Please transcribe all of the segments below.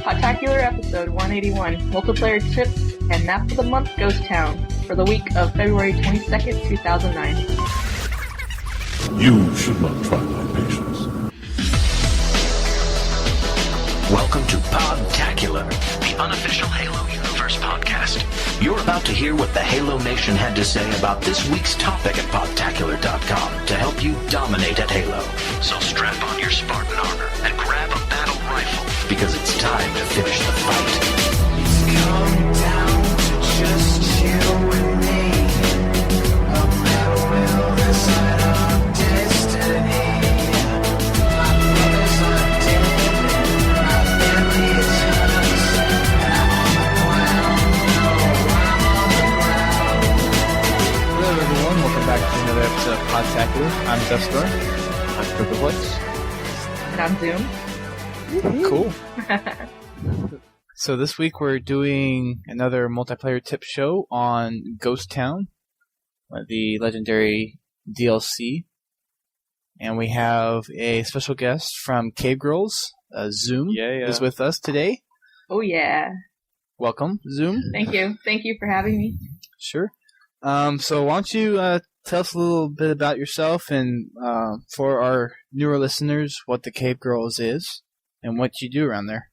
Podtacular episode 181, multiplayer tips and map of the month Ghost Town for the week of February 22nd, 2009. You should not try my patience. Welcome to Podtacular, the unofficial Halo Universe podcast. You're about to hear what the Halo Nation had to say about this week's topic at Podtacular.com to help you dominate at Halo. So strap on your Spartan armor and grab a battle rifle, because it's time to finish the fight. It's come down to just you and me. No matter will decide our destiny. My brothers are dead and my family is hurt. I'm on the ground, no, I'm on the ground. Hello everyone, welcome back to another episode of Podtacular. I'm Dustar. I'm Cryptoflix. And I'm Zoom. Cool. So this week we're doing another multiplayer tip show on Ghost Town, the legendary DLC. And we have a special guest from Cave Girls, Zoom, is with us today. Oh yeah. Welcome, Zoom. Thank you. Thank you for having me. Sure. So why don't you tell us a little bit about yourself and for our newer listeners what the Cave Girls is and what you do around there.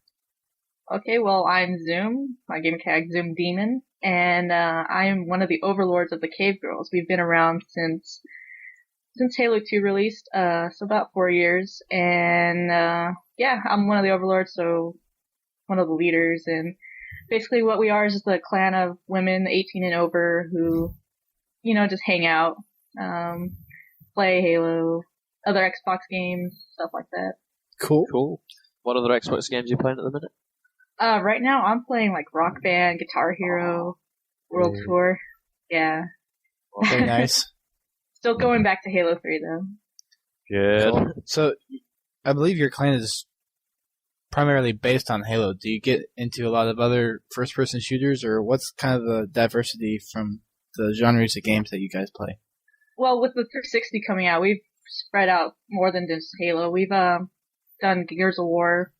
Okay, well, I'm Zoom, my game tag Zoom Demon, and I am one of the overlords of the Cave Girls. We've been around since Halo 2 released, so about 4 years, and yeah, I'm one of the overlords, so one of the leaders, and basically what we are is just a clan of women 18 and over who, you know, just hang out, play Halo, other Xbox games, stuff like that. Cool. What other Xbox games are you playing at the minute? Right now I'm playing like Rock Band, Guitar Hero, World Tour. Yeah. Very nice. Still going back to Halo 3 though. Good. Cool. So, I believe your clan is primarily based on Halo. Do you get into a lot of other first-person shooters, or what's kind of the diversity from the genres of games that you guys play? Well, with the 360 coming out, we've spread out more than just Halo. We've done Gears of War,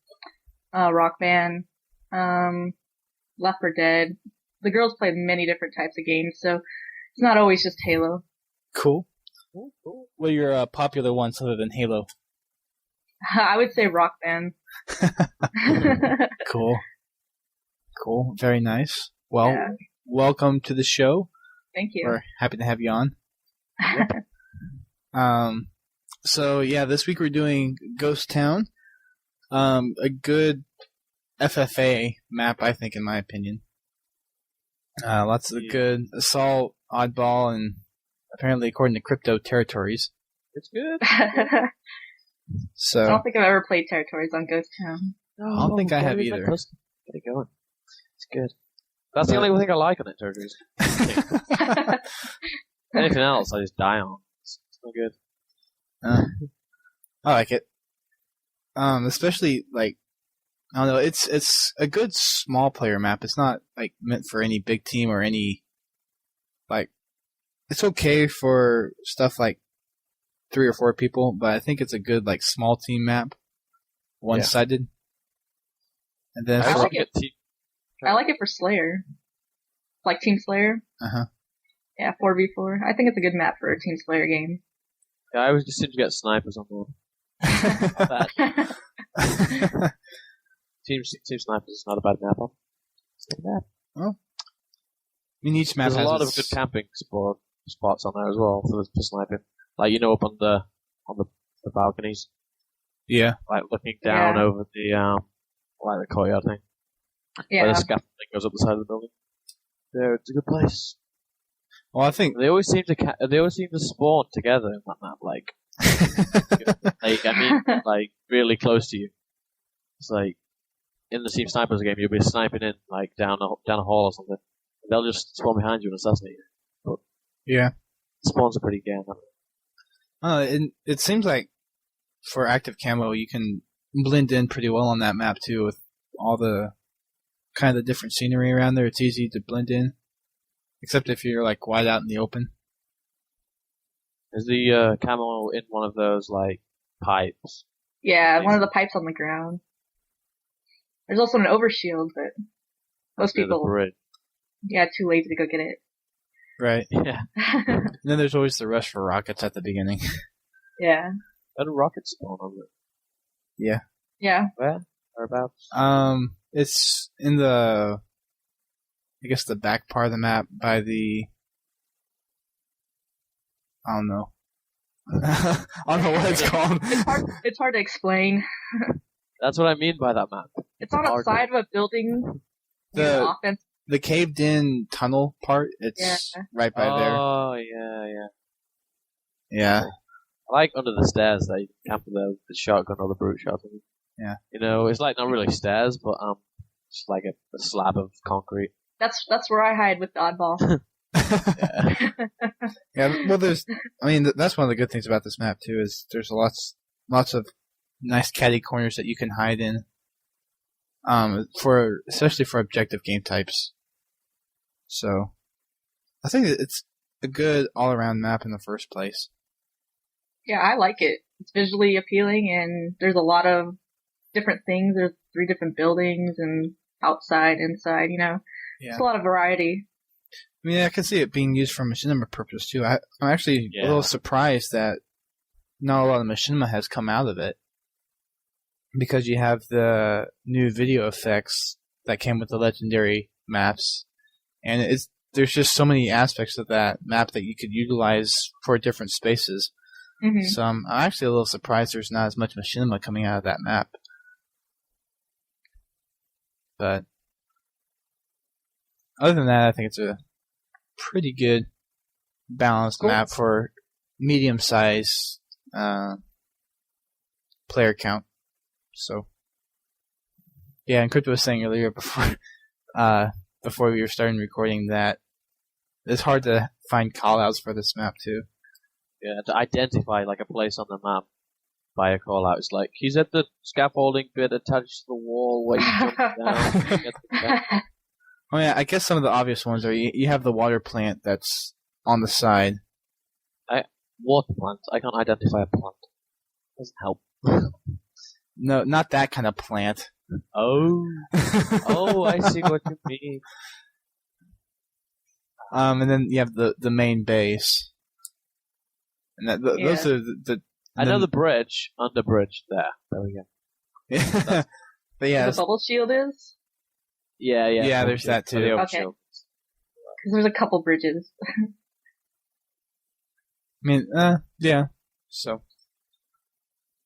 Rock Band, Left 4 Dead. The girls play many different types of games, so it's not always just Halo. Cool. What are your popular ones other than Halo? I would say Rock Band. Cool. Very nice. Well, Yeah. Welcome to the show. Thank you. We're happy to have you on. So yeah, this week we're doing Ghost Town. A good FFA map, I think, in my opinion. Lots of good assault, oddball, and apparently, according to crypto, territories. It's good. I So don't think I've ever played Territories on Ghost Town. I don't think I have either. Get it going. It's good. That's the only thing I like on it, Turtles. Anything else, I just die on. It's not good. I like it. Especially like, I don't know. It's a good small player map. It's not like meant for any big team or any like. It's okay for stuff like 3 or 4 people, but I think it's a good like small team map, one-sided. And then I for, like it. I like it for Slayer, like Team Slayer. Yeah, 4v4. I think it's a good map for a Team Slayer game. Yeah, I always just seem to get snipers on board. Team Snipers is not a bad map. It's not bad. Well, I mean, each map There's has a lot of good camping spots on there as well for sniping. Like, you know, up on the balconies. Yeah. Like looking down over the like the courtyard thing. Yeah. Where the scaffolding goes up the side of the building. There, it's a good place. Well, I think They always seem to spawn together in that map. Like, like really close to you. It's like in the Team Snipers game, you'll be sniping in like down a hall or something. They'll just spawn behind you and assassinate you. But yeah. spawns are pretty good. It seems like for active camo, you can blend in pretty well on that map too, with all the kind of the different scenery around there. It's easy to blend in, except if you're like wide out in the open. Is the camo in one of those like pipes? Yeah, one of the pipes on the ground. There's also an overshield, but most Near the people, bridge. too lazy to go get it. Right. Yeah. And then there's always the rush for rockets at the beginning. Yeah. Got a rocket spawn on it. Yeah. Yeah. Where? Whereabouts? It's in the, I guess, the back part of the map by the, I don't know. I don't know what it's called. It's hard to explain. That's what I mean by that map. It's on the side of a building. The- Offense. The caved-in tunnel part, it's right by there. Oh, yeah. Yeah. I like under the stairs that you can camp with the shotgun or the brute shotgun. Yeah. You know, it's like not really stairs, but just like a slab of concrete. That's where I hide with the oddball. Yeah, well, that's one of the good things about this map, too, is there's lots of nice catty corners that you can hide in. Especially for objective game types. So, I think it's a good all-around map in the first place. Yeah, I like it. It's visually appealing, and there's a lot of different things. There's 3 different buildings, and outside, inside, Yeah. It's a lot of variety. I mean, I can see it being used for machinima purpose, too. I'm actually a little surprised that not a lot of machinima has come out of it. Because you have the new video effects that came with the legendary maps, and there's just so many aspects of that map that you could utilize for different spaces. Mm-hmm. So I'm actually a little surprised there's not as much machinima coming out of that map. But other than that, I think it's a pretty good balanced map for medium-sized player count. So, yeah, and Crypto was saying earlier before we were starting recording that it's hard to find callouts for this map too. Yeah, to identify like a place on the map by a callout. It's like he's at the scaffolding bit attached to the wall where you jump down. Oh yeah, I guess some of the obvious ones are you have the water plant that's on the side. Water plant. I can't identify a plant. Doesn't help. No, not that kind of plant. Oh, I see what you mean. And then you have the main base, and those are the. I know the bridge, under bridge there. There we go. But yeah, the bubble shield is? Yeah. Yeah, there's that too. Okay. Because there's a couple bridges. I mean, yeah. So,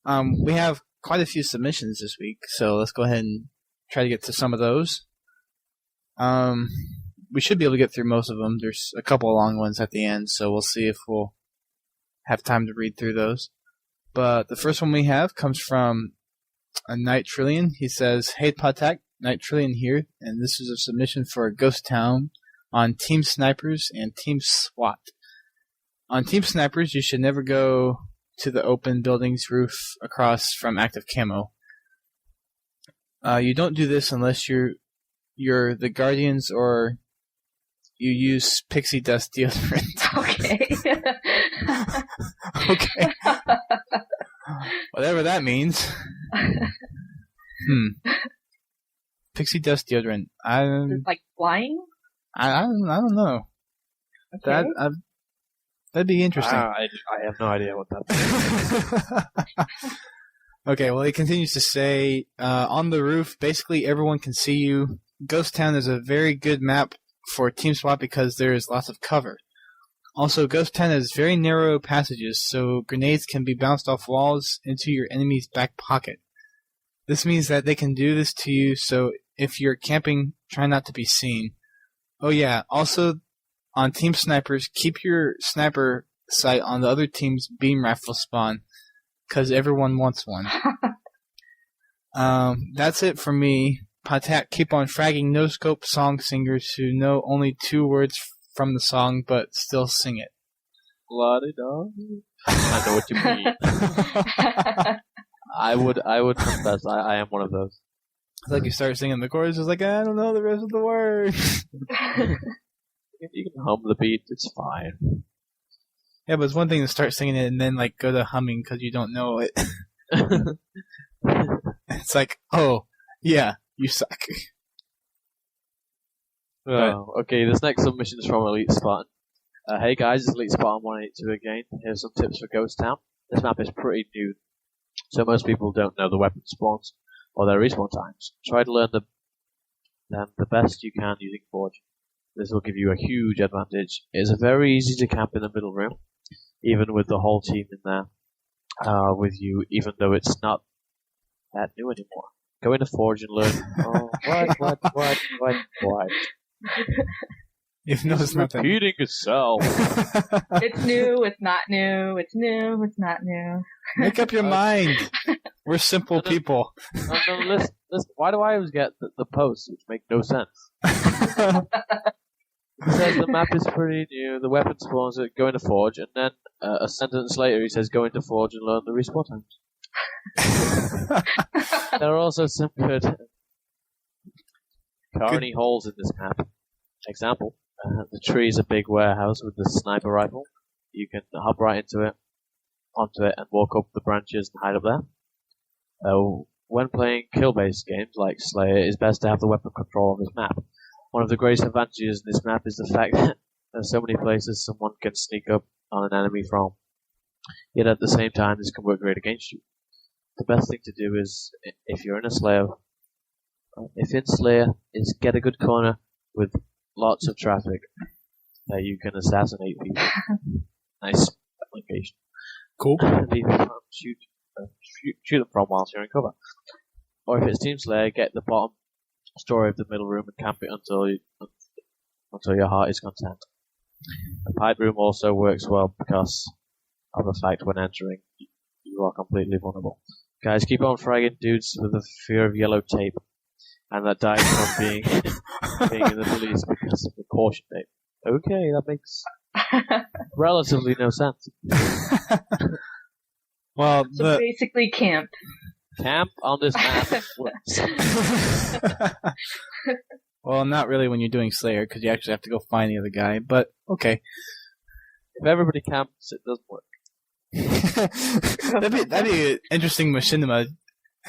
we have quite a few submissions this week, so let's go ahead and try to get to some of those. We should be able to get through most of them. There's a couple of long ones at the end, so we'll see if we'll have time to read through those. But the first one we have comes from a Night Trillion. He says, "Hey Podtac, Night Trillion here, and this is a submission for Ghost Town on Team Snipers and Team SWAT. On Team Snipers, you should never go to the open building's roof across from active camo. You don't do this unless you're the Guardians or you use pixie dust deodorant." Okay. Okay. Whatever that means. Pixie dust deodorant. It's like flying? I don't know. Okay. That'd be interesting. I have no idea what that is. Okay, well, he continues to say, on the roof, basically everyone can see you. Ghost Town is a very good map for Team SWAT because there is lots of cover. Also, Ghost Town has very narrow passages, so grenades can be bounced off walls into your enemy's back pocket. This means that they can do this to you, so if you're camping, try not to be seen. Oh yeah, also, on Team Snipers, keep your sniper sight on the other team's beam rifle spawn, because everyone wants one. That's it for me. Podtac, keep on fragging no-scope song singers who know only 2 words from the song, but still sing it. La-di-da. I know what you mean. I would confess, I am one of those. It's like you start singing the chorus, it's like, I don't know the rest of the words. If you can hum the beat, it's fine. Yeah, but it's one thing to start singing it and then like go to humming because you don't know it. It's like, oh, yeah, You suck. Oh, okay, this next submission is from Elite Spartan. Hey guys, it's Elite Spartan 182 again. Here's some tips for Ghost Town. This map is pretty new, so most people don't know the weapon spawns or their respawn times. Try to learn them the best you can using Forge. This will give you a huge advantage. It's very easy to camp in the middle room, even with the whole team in there with you, even though it's not that new anymore. Go into Forge and learn. Oh, what? Even though it's not that. Repeating itself. It's new, it's not new, it's new, it's not new. Make up your mind. We're simple people. No, listen, why do I always get the posts, which make no sense? He says the map is pretty new, the weapon spawns it, go into Forge, and then a sentence later he says go into Forge and learn the respawn times. There are also some good carny holes in this map. Example, the tree is a big warehouse with the sniper rifle. You can hop right onto it, and walk up the branches and hide up there. When playing kill-based games like Slayer, it's best to have the weapon control on this map. One of the greatest advantages in this map is the fact that there's so many places someone can sneak up on an enemy from. Yet at the same time, this can work great against you. The best thing to do is, if in Slayer, is get a good corner with lots of traffic that you can assassinate people. Nice location. Cool. Shoot them from whilst you're in cover. Or if it's Team Slayer, get the bottom story of the middle room and camp it until your heart is content. The pipe room also works well because of the fact when entering, you are completely vulnerable. Guys, keep on fragging dudes with the fear of yellow tape, and that died from being in the police because of the caution tape. Okay, that makes relatively no sense. Well, So basically camp. Camp on this map works. Well, not really when you're doing Slayer, because you actually have to go find the other guy, but okay. If everybody camps, it doesn't work. that'd be an interesting machinima,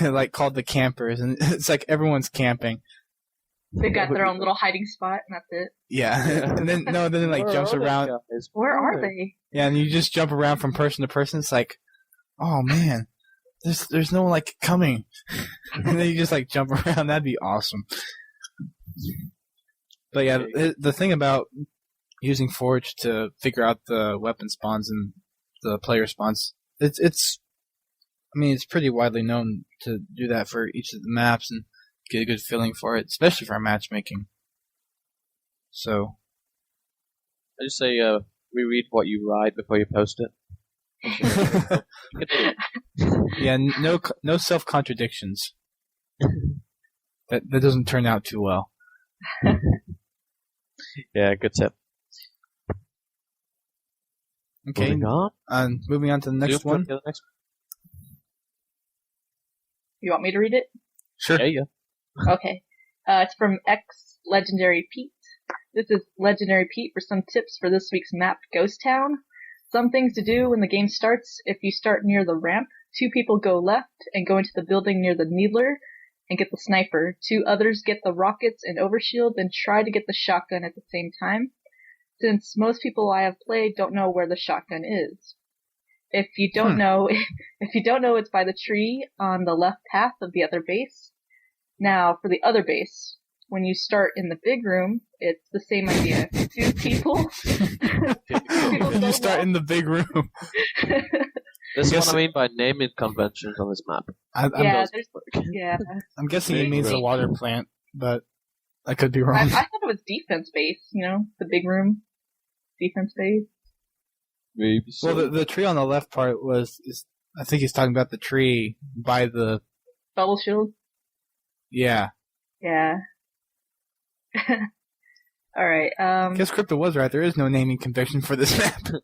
like called the campers, and it's like everyone's camping. They got their own little hiding spot, and that's it. Yeah, and then it like jumps around. Where are they? Yeah, and you just jump around from person to person. It's like, oh man, there's no like coming, and then you just like jump around. That'd be awesome. But yeah, the thing about using Forge to figure out the weapon spawns and the player spawns, it's pretty widely known to do that for each of the maps and get a good feeling for it, especially for matchmaking. So I just say reread what you write before you post it. yeah, no self contradictions. That doesn't turn out too well. Yeah, good tip. Okay, moving on to the next one. You want me to read it? Sure. Yeah. Okay. It's from X Legendary Pete. This is Legendary Pete for some tips for this week's map, Ghost Town. Some things to do when the game starts. If you start near the ramp, 2 people go left and go into the building near the Needler and get the sniper. 2 others get the rockets and overshield, then try to get the shotgun at the same time, since most people I have played don't know where the shotgun is. If you don't know, it's by the tree on the left half of the other base. Now, for the other base, when you start in the big room, it's the same idea. 2 people. When you start in the big room. This is what I mean by naming conventions on this map. I'm guessing he means the water plant, but I could be wrong. I thought it was defense base, the big room. Defense base. Maybe so. Well, the tree on the left part I think he's talking about the tree by the... Bubble shield? Yeah. Yeah. Alright, I guess Crypto was right. There is no naming convention for this map.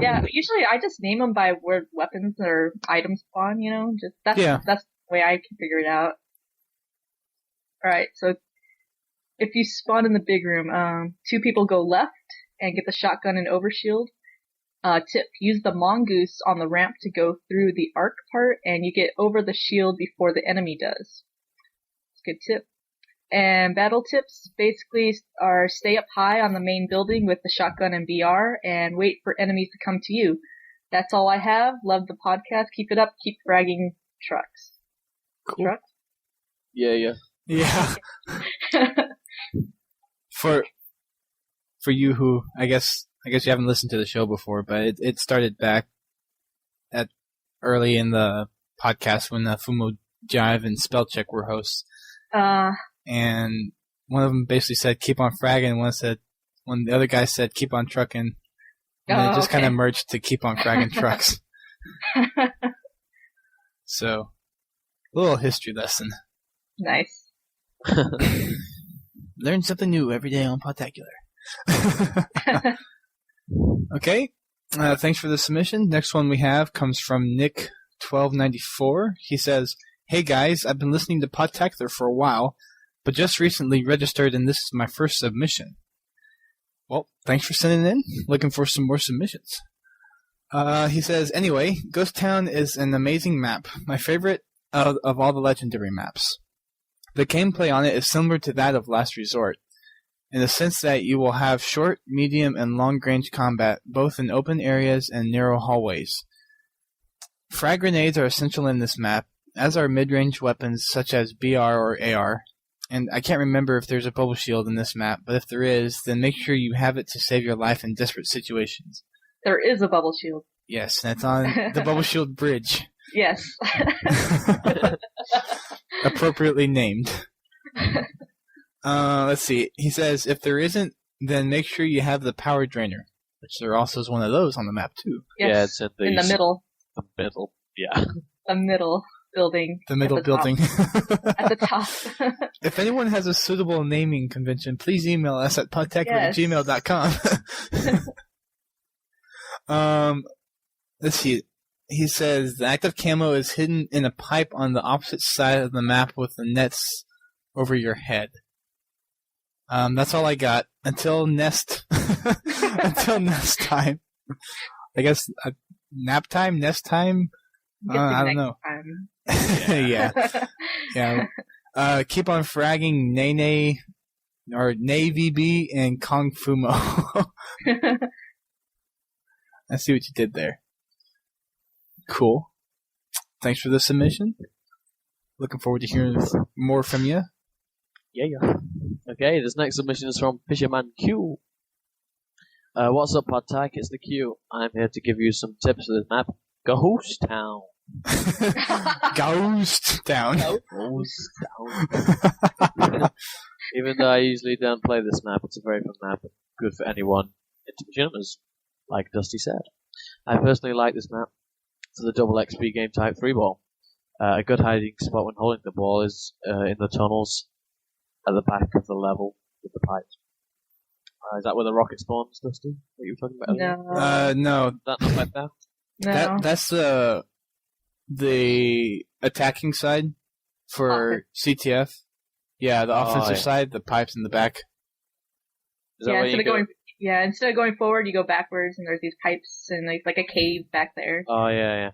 Yeah, usually I just name them by where weapons or items spawn, that's the way I can figure it out. Alright, so if you spawn in the big room, 2 people go left and get the shotgun and overshield. Tip, use the mongoose on the ramp to go through the arc part, and you get over the shield before the enemy does. It's a good tip. And battle tips basically are stay up high on the main building with the shotgun and BR and wait for enemies to come to you. That's all I have. Love the podcast. Keep it up. Keep fragging trucks. Cool. Trucks? Yeah. Yeah. For you who I guess you haven't listened to the show before, but it started back at early in the podcast when Fumo Jive and Spellcheck were hosts. And one of them basically said keep on fragging, and when the other guy said keep on trucking, and it just kind of merged to keep on fragging trucks. So, a little history lesson. Nice. Learn something new every day on Podtacular. Okay, thanks for the submission. Next one we have comes from Nick1294. He says, "Hey guys, I've been listening to Podtacular for a while, but just recently registered, and this is my first submission." Well, thanks for sending in. Looking for some more submissions. He says, "Anyway, Ghost Town is an amazing map. My favorite of all the legendary maps. The gameplay on it is similar to that of Last Resort, in the sense that you will have short, medium, and long-range combat, both in open areas and narrow hallways. Frag grenades are essential in this map, as are mid-range weapons such as BR or AR. And I can't remember if there's a bubble shield in this map, but if there is, then make sure you have it to save your life in desperate situations." There is a bubble shield. Yes, that's on the bubble shield bridge. Yes. Appropriately named. Let's see. He says, if there isn't, then make sure you have the power drainer, which there also is one of those on the map, too. Yes. Yeah, it's in the middle. The middle, yeah. The middle building. The middle building. At the top. If anyone has a suitable naming convention, please email us at podtacular@gmail.com. Let's see. He says, the active camo is hidden in a pipe on the opposite side of the map with the nets over your head. That's all I got. Until nest time. I guess nap time, nest time. I don't know. Yeah. Keep on fragging Nene or NaVB and Kong Fumo. I see what you did there. Cool. Thanks for the submission. Looking forward to hearing more from you. Yeah. Okay, this next submission is from Fisherman Q. What's up, Podtac? It's the Q. I'm here to give you some tips for this map. Ghost Town. Ghost Town. Ghost Town. Even though I usually don't play this map, it's a very fun map. Good for anyone into beginners, like Dusty said. I personally like this map for the double XP game type 3 ball. A good hiding spot when holding the ball is in the tunnels at the back of the level with the pipes. Is that where the rocket spawns, Dusty? That you were talking about? No. That not like that? No. That's the attacking side for CTF. Yeah, the offensive side, the pipes in the back. Is that where you go? Instead of going forward, you go backwards, and there's these pipes and like a cave back there. Oh, yeah.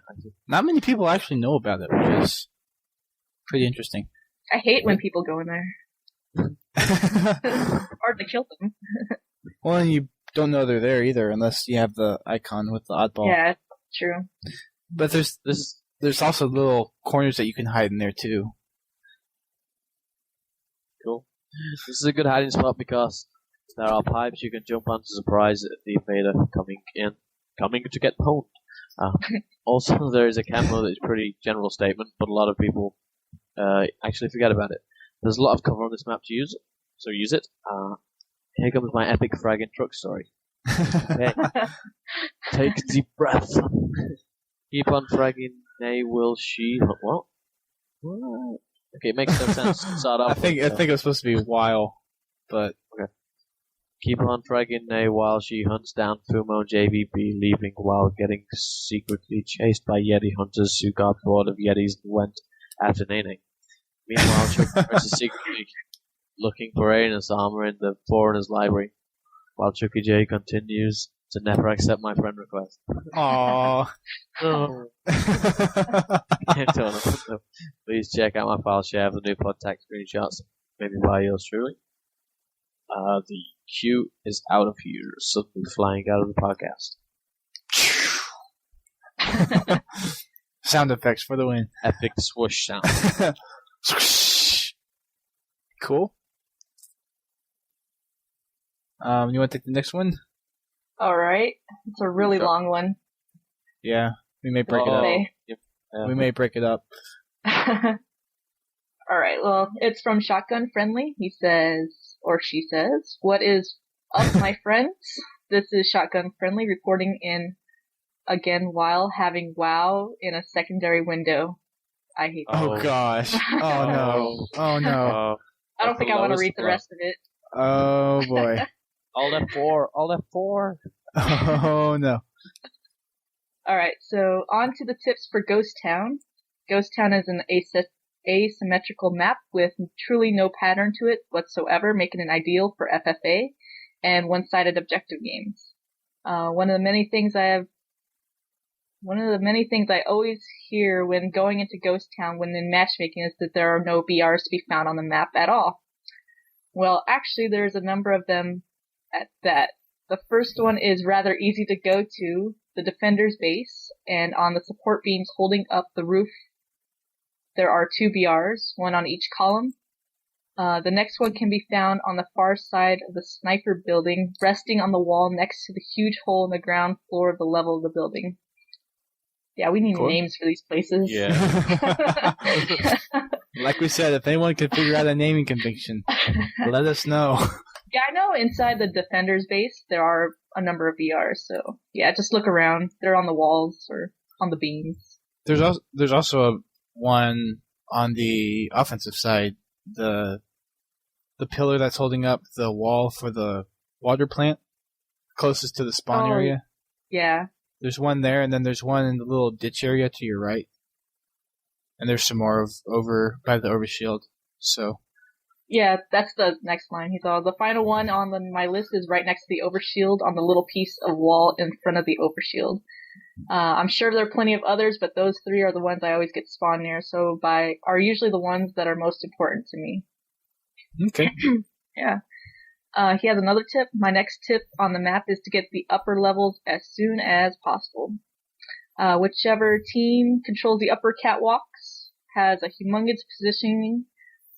Not many people actually know about it, which is pretty interesting. I hate when people go in there. Hard to kill them. Well, and you don't know they're there either unless you have the icon with the oddball. Yeah, true. But there's also little corners that you can hide in there too. Cool. This is a good hiding spot because there are pipes you can jump on to surprise the invader coming to get pwned. Also, there is a camo that is pretty general statement, but a lot of people actually forget about it. There's a lot of cover on this map to use, so use it. Here comes my epic fragging truck story. Okay. Take a deep breath. Keep on fragging. Nay, will she? What? Okay, it makes no sense to start off. I think it was supposed to be while, but okay. Keep on fragging Nay while she hunts down Fumo JVB, leaving while getting secretly chased by Yeti hunters who got bored of Yetis and went after Nene. Meanwhile, Chucky is secretly looking for Aranus armor in the foreigner's library, while Chucky J continues to never accept my friend request. aww. Please check out my file share of the new Podtac screenshots. maybe by yours truly. The queue is out of here, suddenly flying out of the podcast. Sound effects for the win. Epic swoosh sound. Cool. You want to take the next one? Alright. It's a really Sure. long one. Yeah, we may break it up. Okay. Yep. We may break it up. Alright, well, it's from Shotgun Friendly. He says, or she says, "What is up, my friends? This is Shotgun Friendly reporting in again while having WoW in a secondary window." I hate that. Oh gosh. Oh no. Oh no. I don't think I want to read the rest of it. Oh boy. All F4. All F4. Oh no. Alright, so on to the tips for Ghost Town. Ghost Town is an asymmetrical map with truly no pattern to it whatsoever, making it ideal for FFA and one-sided objective games. One of the many things I always hear when going into Ghost Town when in matchmaking is that there are no BRs to be found on the map at all. Well, actually, there's a number of them at that. The first one is rather easy to go to, the Defender's Base, and on the support beams holding up the roof, there are 2 BRs, one on each column. The next one can be found on the far side of the Sniper building, resting on the wall next to the huge hole in the ground floor of the level of the building. Yeah, we need Cool. names for these places. Yeah. Like we said, if anyone can figure out a naming convention, let us know. Yeah, I know inside the Defender's Base there are a number of BRs, so yeah, just look around. They're on the walls or on the beams. There's also one on the offensive side, the pillar that's holding up the wall for the water plant, closest to the spawn Oh. area. Yeah. There's one there, and then there's one in the little ditch area to your right. And there's some more over by the overshield. So Yeah, that's the next line. He's all, the final one on my list is right next to the overshield on the little piece of wall in front of the overshield. I'm sure there are plenty of others, but those 3 are the ones I always get spawned near, so are usually the ones that are most important to me. okay. Yeah. He has another tip. My next tip on the map is to get the upper levels as soon as possible. Whichever team controls the upper catwalks has a humongous positioning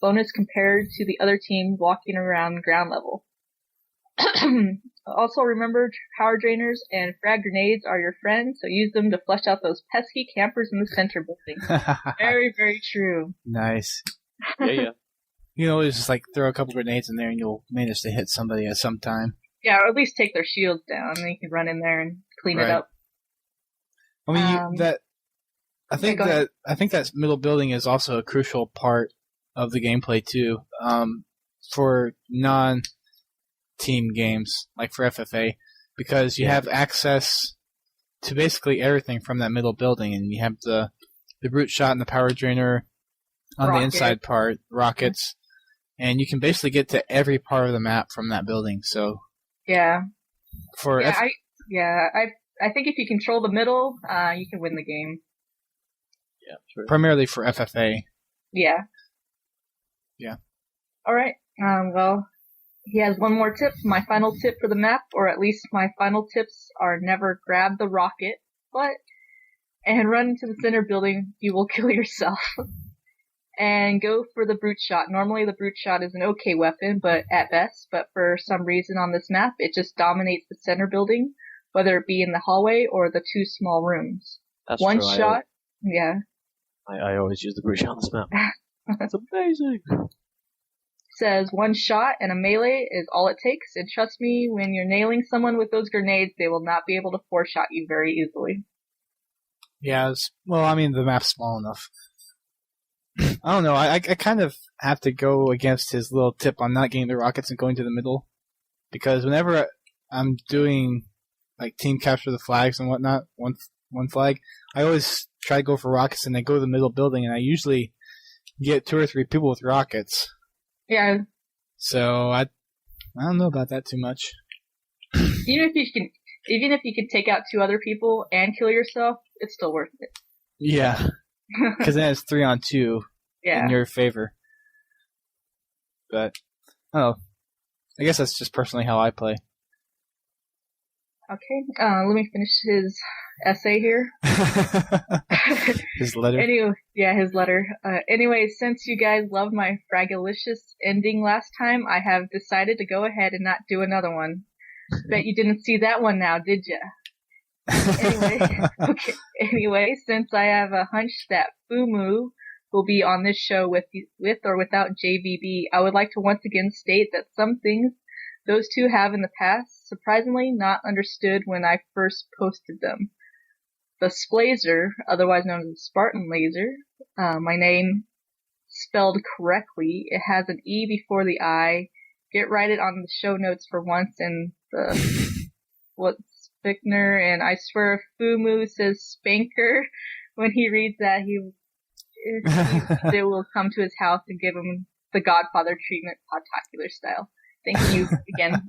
bonus compared to the other team walking around ground level. Also remember, power drainers and frag grenades are your friends, so use them to flush out those pesky campers in the center building. Very, very true. Nice. Yeah. You can always just throw a couple grenades in there, and you'll manage to hit somebody at some time. Yeah, or at least take their shields down, and then you can run in there and clean it Right. up. I mean, I think go ahead. that middle building is also a crucial part of the gameplay too. For non-team games, like for FFA, because you have access to basically everything from that middle building, and you have the brute shot and the power drainer on the inside part, rockets, and you can basically get to every part of the map from that building. So Yeah. for I think if you control the middle, you can win the game. Yeah, true. primarily for FFA. Yeah. Yeah. Alright, well, he has one more tip. My final tip for the map, or at least my final tips are never grab the rocket, and run into the center building, you will kill yourself. And go for the brute shot. Normally the brute shot is an okay weapon, but at best, but for some reason on this map, it just dominates the center building, whether it be in the hallway or the 2 small rooms. That's One true. shot, yeah. I always use the brute shot on this map. It's amazing. Says 1 shot and a melee is all it takes, and trust me, when you're nailing someone with those grenades, they will not be able to 4-shot you very easily. Yeah, the map's small enough. I don't know. I kind of have to go against his little tip on not getting the rockets and going to the middle, because whenever I'm doing team capture the flags and whatnot, one flag, I always try to go for rockets and then go to the middle building, and I usually get 2 or 3 people with rockets. Yeah, So I don't know about that too much. even if you can take out 2 other people and kill yourself, it's still worth it. Yeah, because then it's 3-on-2 Yeah. in your favor. But, oh, I guess that's just personally how I play. Okay, let me finish his essay here. His letter. His letter. Anyway, since you guys loved my Fragilicious ending last time, I have decided to go ahead and not do another one. Bet you didn't see that one now, did ya? Anyway, since I have a hunch that Fumu will be on this show with or without JVB, I would like to once again state that some things those two have in the past surprisingly not understood when I first posted them. The Splazer, otherwise known as the Spartan Laser, my name spelled correctly. It has an E before the I. Get it on the show notes for once, and what's Spickner, and I swear if Fumu says Spanker when he reads that, they will come to his house and give him the Godfather treatment, Podtacular style. Thank you again.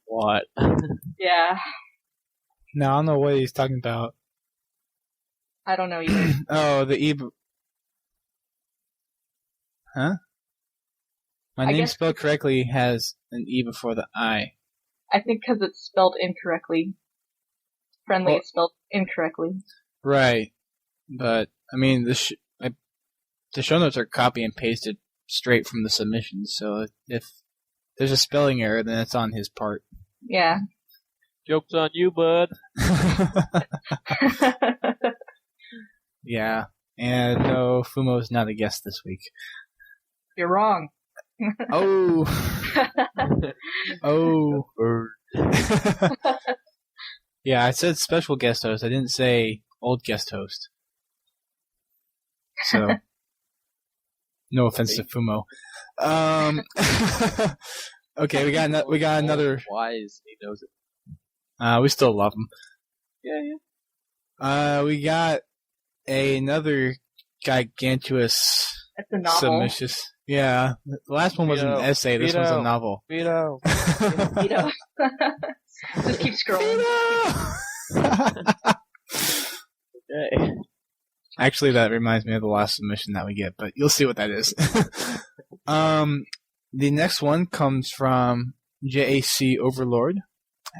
What? Yeah. No, I don't know what he's talking about. I don't know either. Oh, the E. Huh? My name spelled correctly has an E before the I. I think because it's spelled incorrectly. Friendly is spelled incorrectly. Right. But, I mean, the show notes are copy and pasted straight from the submissions, so if there's a spelling error, then it's on his part. Yeah. Joke's on you, bud. Yeah. And no, Fumo's not a guest this week. You're wrong. Oh. Oh. Yeah, I said special guest host. I didn't say old guest host. So, no offense to Fumo. Okay, we got another. Wise, he knows it. We still love him. Yeah. We got another gigantuous That's a novel. submissions. Yeah, the last one was an essay. This one's a novel. Vito. Vito. Just keep scrolling. Okay. Actually, that reminds me of the last submission that we get, but you'll see what that is. The next one comes from JAC Overlord.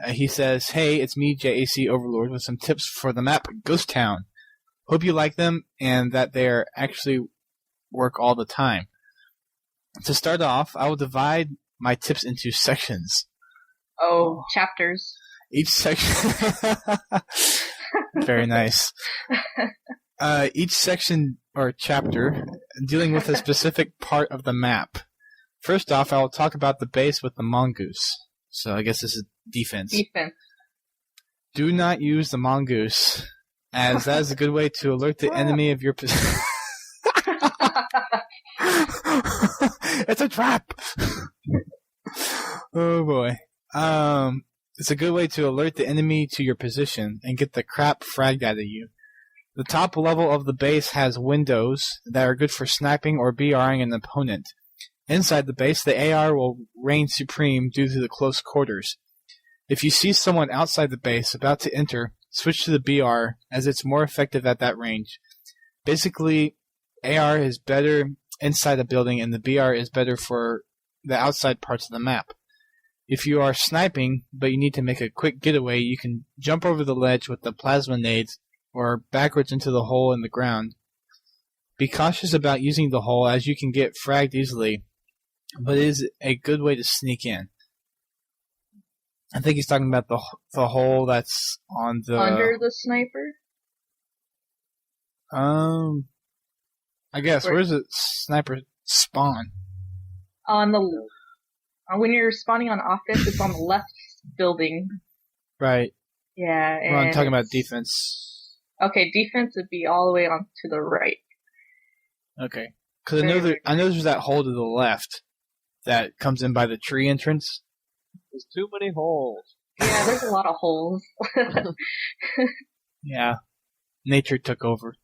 He says, "Hey, it's me, JAC Overlord, with some tips for the map Ghost Town. Hope you like them and that they actually work all the time. To start off, I will divide my tips into sections." Oh, chapters. Each section... Very nice. Each section or chapter dealing with a specific part of the map. First off, I will talk about the base with the mongoose. So I guess this is defense. Defense. Do not use the mongoose, as that is a good way to alert the enemy of your position. It's a trap! Oh boy. It's a good way to alert the enemy to your position and get the crap fragged out of you. The top level of the base has windows that are good for sniping or BRing an opponent. Inside the base, the AR will reign supreme due to the close quarters. If you see someone outside the base about to enter, switch to the BR, as it's more effective at that range. Basically, AR is better inside a building and the BR is better for the outside parts of the map. If you are sniping, but you need to make a quick getaway, you can jump over the ledge with the plasma nades or backwards into the hole in the ground. Be cautious about using the hole, as you can get fragged easily, but it is a good way to sneak in. I think he's talking about the hole that's on the... Under the sniper? I guess. Where's the sniper spawn? On the... when you're spawning on offense, it's on the left building. Right. Yeah, and... Well, I'm talking about defense. Okay, defense would be all the way on to the right. Okay. Because I know there's that hole to the left that comes in by the tree entrance. There's too many holes. Yeah, there's a lot of holes. Yeah. Nature took over.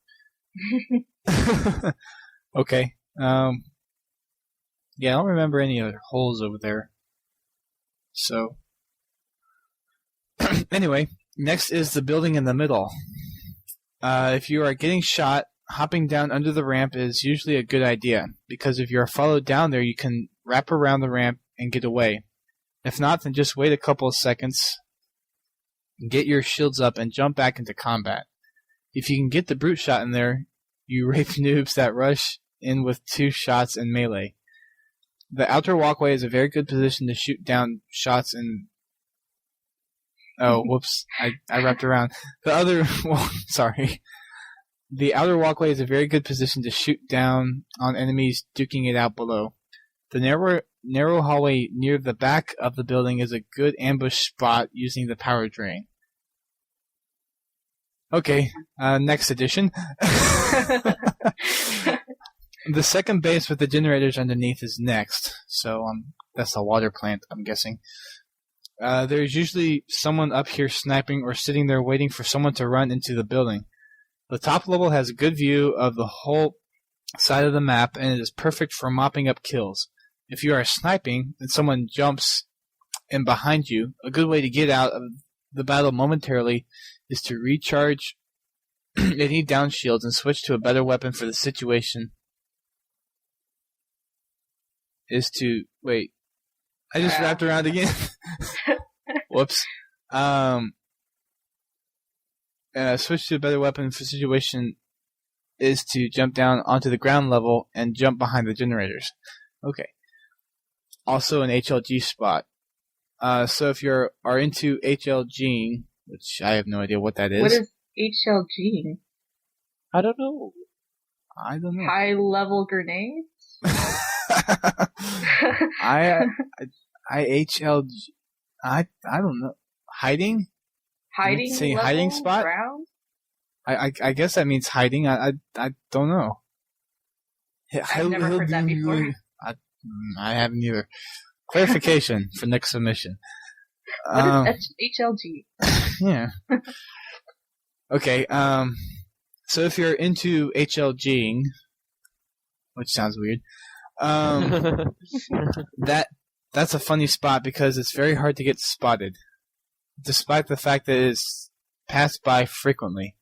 Okay. Yeah, I don't remember any other holes over there. So, anyway, next is the building in the middle. If you are getting shot, hopping down under the ramp is usually a good idea, because if you're followed down there, you can wrap around the ramp and get away. If not, then just wait a couple of seconds, get your shields up, and jump back into combat. If you can get the brute shot in there, you rape noobs that rush in with 2 shots in melee. The outer walkway is a very good position to shoot down shots and... Oh, whoops. I wrapped around. Sorry. The outer walkway is a very good position to shoot down on enemies duking it out below. The narrow hallway near the back of the building is a good ambush spot using the power drain. Okay, next edition. The second base with the generators underneath is next. So that's a water plant, I'm guessing. There's usually someone up here sniping or sitting there waiting for someone to run into the building. The top level has a good view of the whole side of the map, and it is perfect for mopping up kills. If you are sniping and someone jumps in behind you, a good way to get out of the battle momentarily is to recharge any down shields and switch to a better weapon for the situation. Wait. I just wrapped around again. Whoops. Switch to a better weapon for the situation is to jump down onto the ground level and jump behind the generators. Okay. Also an HLG spot. So if you are into HLGing, which I have no idea what that is. What is HLGing? I don't know. High level grenades? I don't know. Hiding? Hiding? Say level hiding spot? Ground? I guess that means hiding. I don't know. I've never heard that before. I haven't either. Clarification for next submission. What is HLG? Yeah. Okay. So if you're into HLGing, which sounds weird, that's a funny spot because it's very hard to get spotted, despite the fact that it's passed by frequently.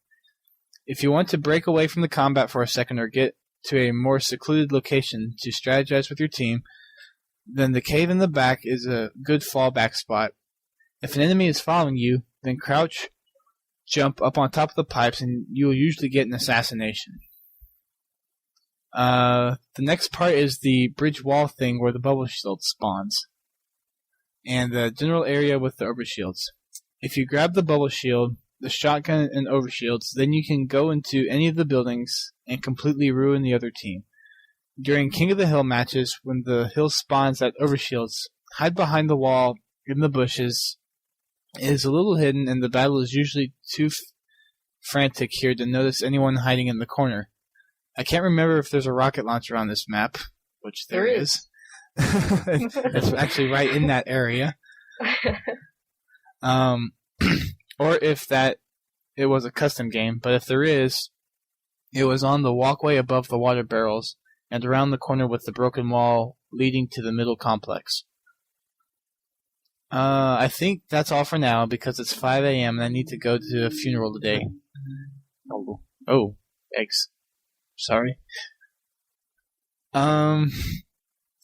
If you want to break away from the combat for a second or get to a more secluded location to strategize with your team, then the cave in the back is a good fallback spot. If an enemy is following you, then crouch, jump up on top of the pipes, and you will usually get an assassination. The next part is the bridge wall thing where the bubble shield spawns, and the general area with the overshields. If you grab the bubble shield, the shotgun, and overshields, then you can go into any of the buildings and completely ruin the other team. During King of the Hill matches, when the hill spawns at overshields, hide behind the wall in the bushes. It is a little hidden, and the battle is usually too frantic here to notice anyone hiding in the corner. I can't remember if there's a rocket launcher on this map, which there is. It's actually right in that area. Or if it was a custom game, but if there is, it was on the walkway above the water barrels and around the corner with the broken wall leading to the middle complex. I think that's all for now because it's 5 a.m. and I need to go to a funeral today. Oh, eggs. Sorry.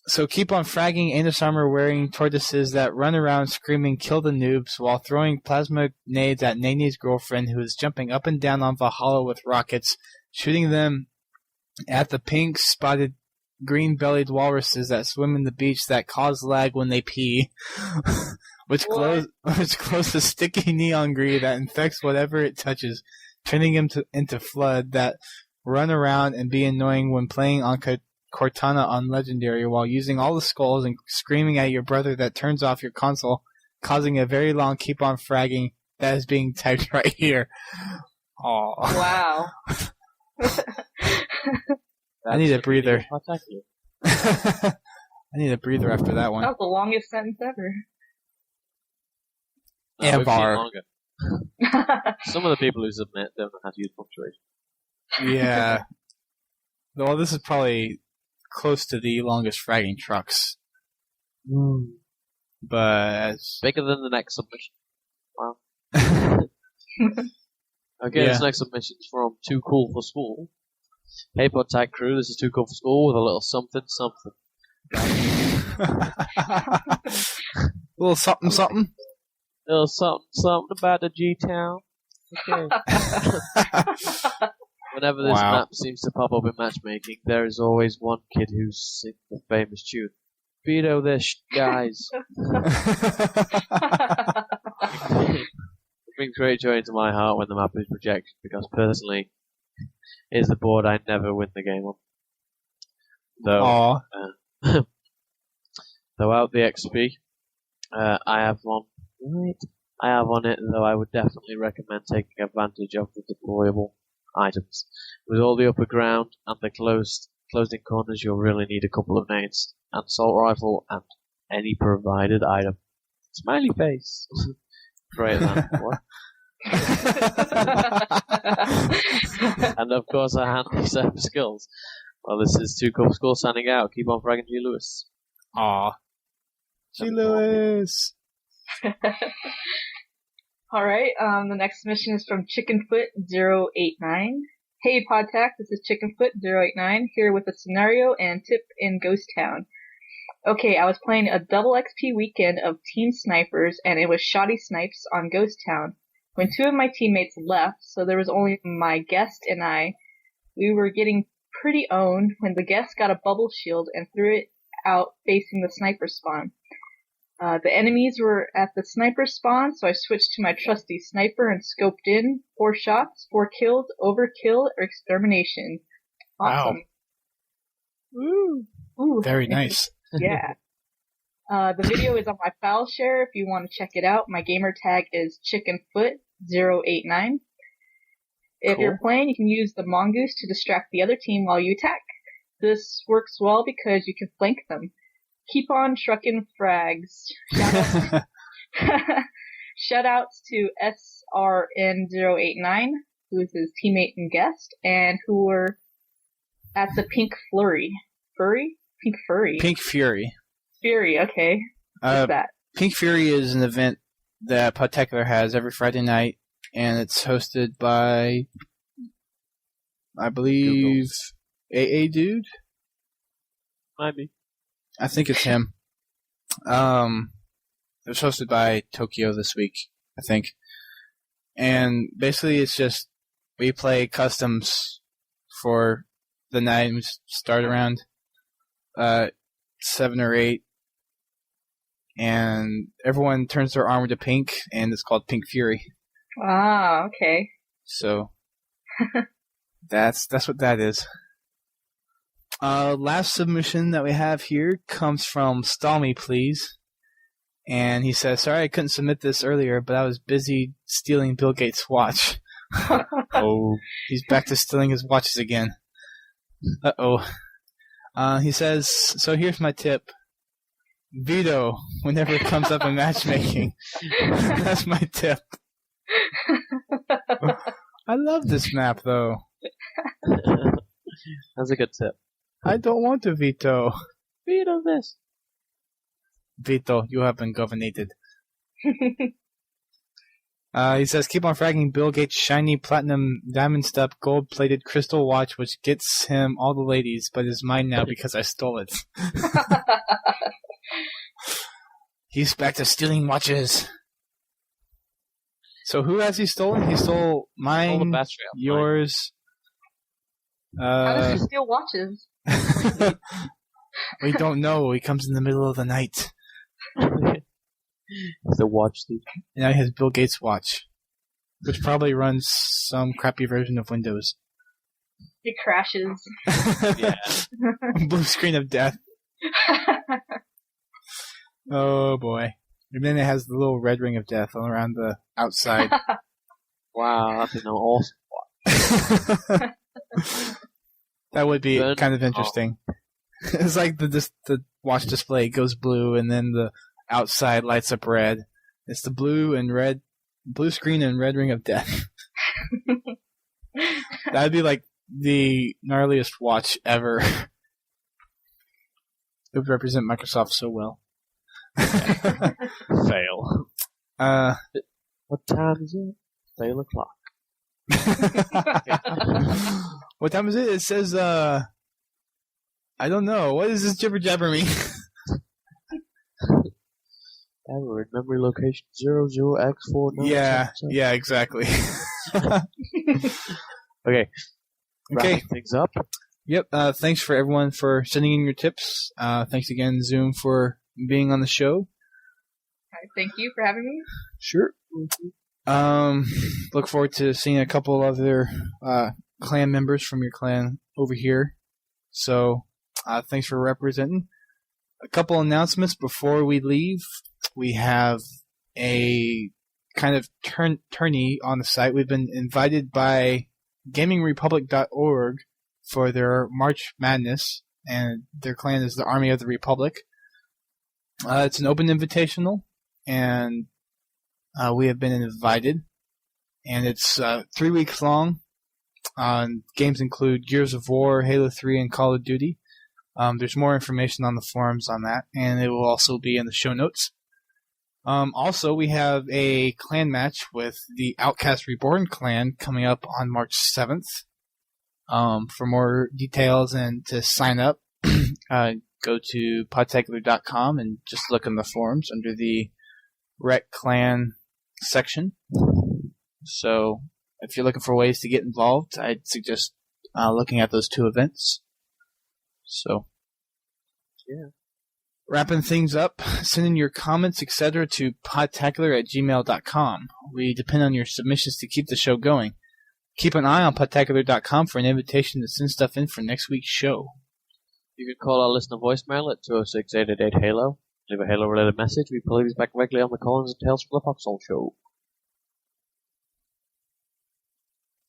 So keep on fragging Anus Armor wearing tortoises that run around screaming kill the noobs while throwing plasma nades at Nene's girlfriend who is jumping up and down on Valhalla with rockets, shooting them at the pink spotted green-bellied walruses that swim in the beach that cause lag when they pee, which glows a sticky neon green that infects whatever it touches, turning them into flood that run around and be annoying when playing on Cortana on Legendary while using all the skulls and screaming at your brother that turns off your console, causing a very long keep on fragging that is being typed right here. Aww. Wow. I need a breather. I need a breather after that one. That was the longest sentence ever. Ever. Some of the people who submit don't know how to use punctuation. Yeah. Well, this is probably close to the longest fragging trucks. But bigger than the next submission. Wow. Okay, Yeah. this next submission is from Too Cool for School. Hey, Podtac crew, this is Too Cool for School with a little something. Little something. Little something about the G-Town. Okay. Whenever this map seems to pop up in matchmaking, there is always one kid who sings the famous tune. Veto this, guys. It brings great joy into my heart when the map is rejected, because personally, it's the board I never win the game on. Though, throughout the XP, I have on it, though I would definitely recommend taking advantage of the deployable items. With all the upper ground and the closed-in corners, you'll really need a couple of nades, an assault rifle, and any provided item. Smiley face. Great, man. What? And of course, a handy set of skills. Well, this is Too Cool for School signing out. Keep on fragging GLewis. Aw. GLewis! Alright, the next mission is from Chickenfoot089. Hey Podtac, this is Chickenfoot089 here with a scenario and tip in Ghost Town. Okay, I was playing a double XP weekend of Team Snipers and it was shoddy snipes on Ghost Town. When two of my teammates left, so there was only my guest and I, we were getting pretty owned when the guest got a bubble shield and threw it out facing the sniper spawn. The enemies were at the sniper spawn, so I switched to my trusty sniper and scoped in. 4 shots, 4 kills, overkill, or extermination. Awesome. Wow. Ooh, very nice. Yeah. The video is on my file share if you want to check it out. My gamer tag is Chickenfoot089. If you're playing, you can use the mongoose to distract the other team while you attack. This works well because you can flank them. Keep on trucking frags. Shoutouts to SRN089, who is his teammate and guest, and who were at the Pink Flurry. Pink Fury. Pink Fury. Fury, okay. What's that? Pink Fury is an event that Podtacular has every Friday night, and it's hosted by, I believe, AA Dude? Might be. I think it's him. It was hosted by Tokyo this week, I think. And basically it's just, we play customs for the night. We start around 7 or 8. And everyone turns their armor to pink, and it's called Pink Fury. Ah, okay. So, that's what that is. Last submission that we have here comes from Stall Me Please. And he says, sorry I couldn't submit this earlier, but I was busy stealing Bill Gates' watch. Oh, he's back to stealing his watches again. Uh-oh. He says, so here's my tip. Veto whenever it comes up in matchmaking. That's my tip. I love this map, though. That's a good tip. I don't want to veto. Veto this. Veto, you have been governated. He says, keep on fragging Bill Gates' shiny platinum diamond step gold-plated crystal watch, which gets him all the ladies, but is mine now because I stole it. He's back to stealing watches. So who has he stolen? He stole mine, yours. How does he steal watches? We don't know. He comes in the middle of the night. It's a watch thief. Now he has Bill Gates' watch, which probably runs some crappy version of Windows. It crashes. Yeah. Blue screen of death. Oh boy. And then it has the little red ring of death all around the outside. Wow, that's an awesome watch. That would be kind of interesting. It's like the watch display goes blue and then the outside lights up red. It's the blue screen and red ring of death. That'd be like the gnarliest watch ever. It would represent Microsoft so well. Fail. What time is it? Fail o'clock. What time is it? It says, I don't know. What does this jibber jabber mean? Error, memory location 00x4. Yeah, exactly. Okay. Okay. Wrapping things up. Yep. Thanks for everyone for sending in your tips. Thanks again, Zoom, for being on the show. Thank you for having me. Sure. Look forward to seeing a couple of other clan members from your clan over here. So, thanks for representing. A couple announcements before we leave. We have a kind of tourney on the site. We've been invited by GamingRepublic.org for their March Madness, and their clan is the Army of the Republic. It's an open invitational, and we have been invited, and it's 3 weeks long. Games include Gears of War, Halo 3, and Call of Duty. There's more information on the forums on that, and it will also be in the show notes. Also, we have a clan match with the Outcast Reborn clan coming up on March 7th. For more details and to sign up, go to podtacular.com and just look in the forums under the Rec Clan section. So, if you're looking for ways to get involved, I'd suggest looking at those two events. So, yeah. Wrapping things up, send in your comments, etc. to podtacular@gmail.com. We depend on your submissions to keep the show going. Keep an eye on podtacular.com for an invitation to send stuff in for next week's show. You can call our listener voicemail at 206-888-HALO. Leave a Halo-related message. We play these back regularly on the Collins and Tales from the Foxhole show.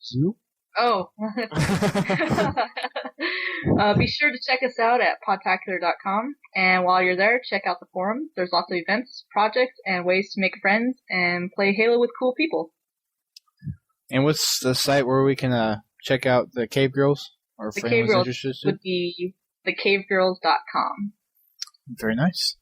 Zoom? Oh. Be sure to check us out at podtacular.com, and while you're there, check out the forum. There's lots of events, projects, and ways to make friends and play Halo with cool people. And what's the site where we can check out the Cave Girls? Or the for Cave anyone's Girls interested? would be thecavegirls.com. Very nice.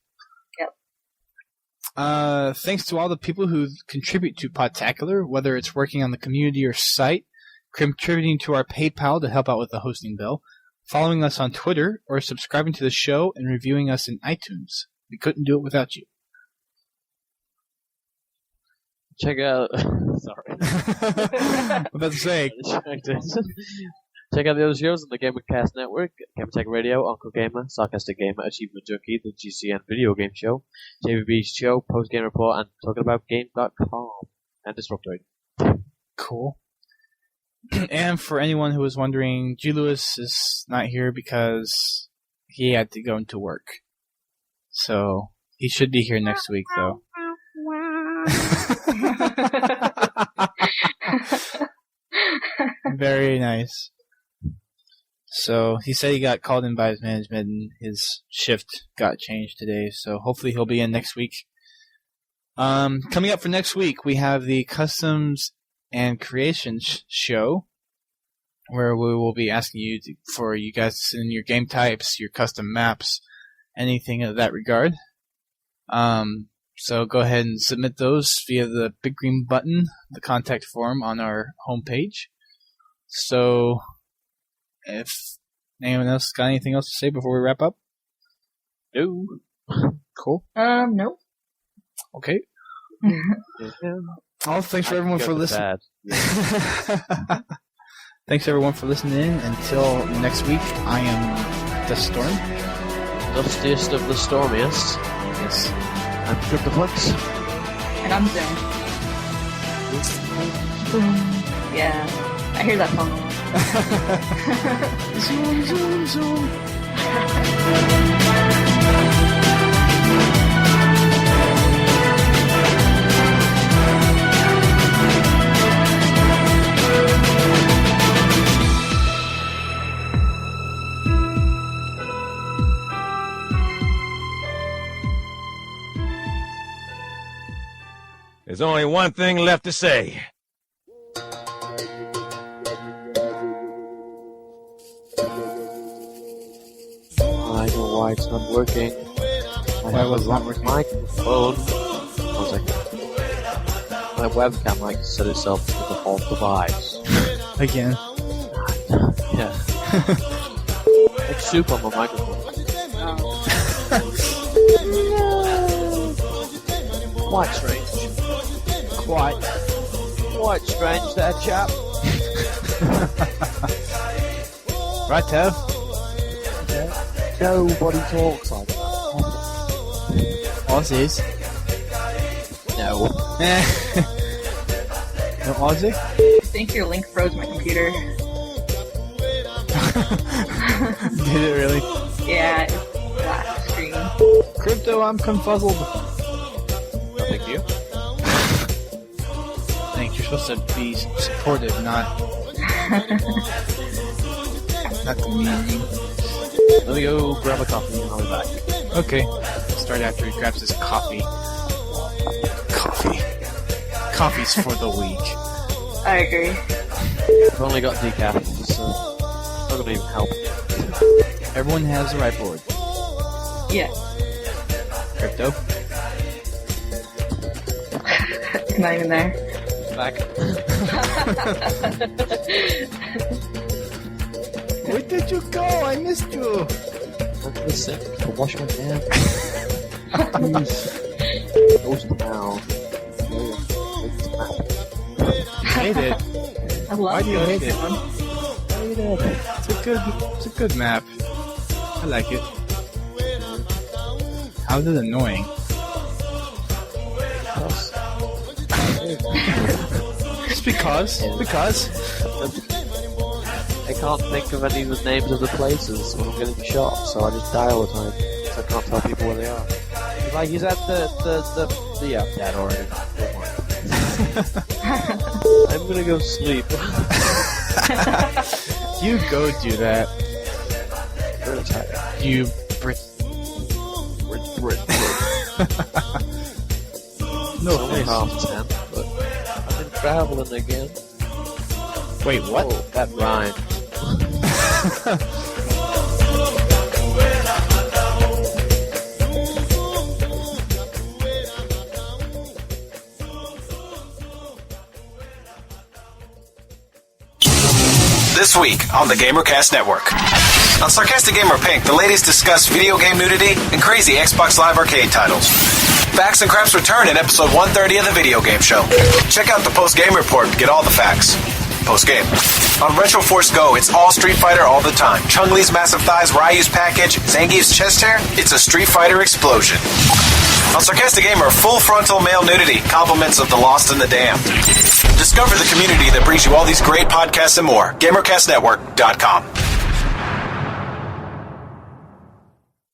Yep. Thanks to all the people who contribute to Podtacular, whether it's working on the community or site, contributing to our PayPal to help out with the hosting bill, following us on Twitter, or subscribing to the show and reviewing us in iTunes. We couldn't do it without you. Check out... Sorry. I'm about to say. Check out the other shows on the GamerCast Network: Gamertech Radio, Uncle Gamer, Sarcastic Gamer, Achievement Junkie, the GCN Video Game Show, JVB's Show, Post Game Report, and TalkingAboutGame.com, and Disruptoid. Cool. And for anyone who was wondering, GLewis is not here because he had to go into work. So, he should be here next week, though. Very nice. So he said he got called in by his management and his shift got changed today, so hopefully he'll be in next week. Coming up for next week, we have the Customs and Creations show, where we will be asking you for you guys to send in your game types, your custom maps, anything of that regard. So go ahead and submit those via the big green button, the contact form on our homepage. So, if anyone else got anything else to say before we wrap up? No. Cool. No. Okay. Oh, thanks for everyone for listening. Thanks everyone for listening in. Until next week, I am the Storm. Dustiest of the stormiest. Yes. I'm Cryptoflix. And I'm Zoom. Yeah, I hear that song a lot. Zoom. There's only one thing left to say. I know why it's not working. Why was it not working? Microphone. One second. My webcam likes to set itself to the default device. Again. Yeah. Like soup on my microphone. Quite strange. Quite strange, that chap. Right, Tev? Nobody talks like that. Aussies? No. No Aussie? I think your link froze my computer. Did it really? Yeah, it's black screen. Crypto, I'm confuzzled. Thank you. Thanks, you're supposed to be supportive, not the mean. Let me go grab a coffee and I'll be back. Okay. Start after he grabs his coffee. Coffee's for the weak. I agree. I've only got decaf, so it's not gonna even help. Everyone has the right board. Yeah. Crypto? It's not even there. Back. Where did you go? I missed you. I'm gonna sink to wash my hands. Ghost now. Hate it. I love Why do you hate it? one. It's a good map. I like it. How is it annoying? Just because. Because. I can't think of any of the names of the places when I'm getting shot, so I just die all the time. So I can't tell people where they are. Like, he's at the yeah, dead already. Don't worry. I'm gonna go sleep. You go do that. Very tired. You Brit. No It's only offense. 10:30, but I've been traveling again. Wait, what? Oh, that rhymed. This week on the GamerCast Network. On Sarcastic Gamer Pink, the ladies discuss video game nudity and crazy Xbox Live Arcade titles. Facts and Craps return in episode 130 of the video game show. Check out the post-game report to get all the facts. Post-game. On Retro Force Go, it's all Street Fighter all the time. Chun-Li's massive thighs, Ryu's package, Zangief's chest hair, it's a Street Fighter explosion. On Sarcastic Gamer, full frontal male nudity, compliments of the lost and the damned. Discover the community that brings you all these great podcasts and more. GamerCastNetwork.com.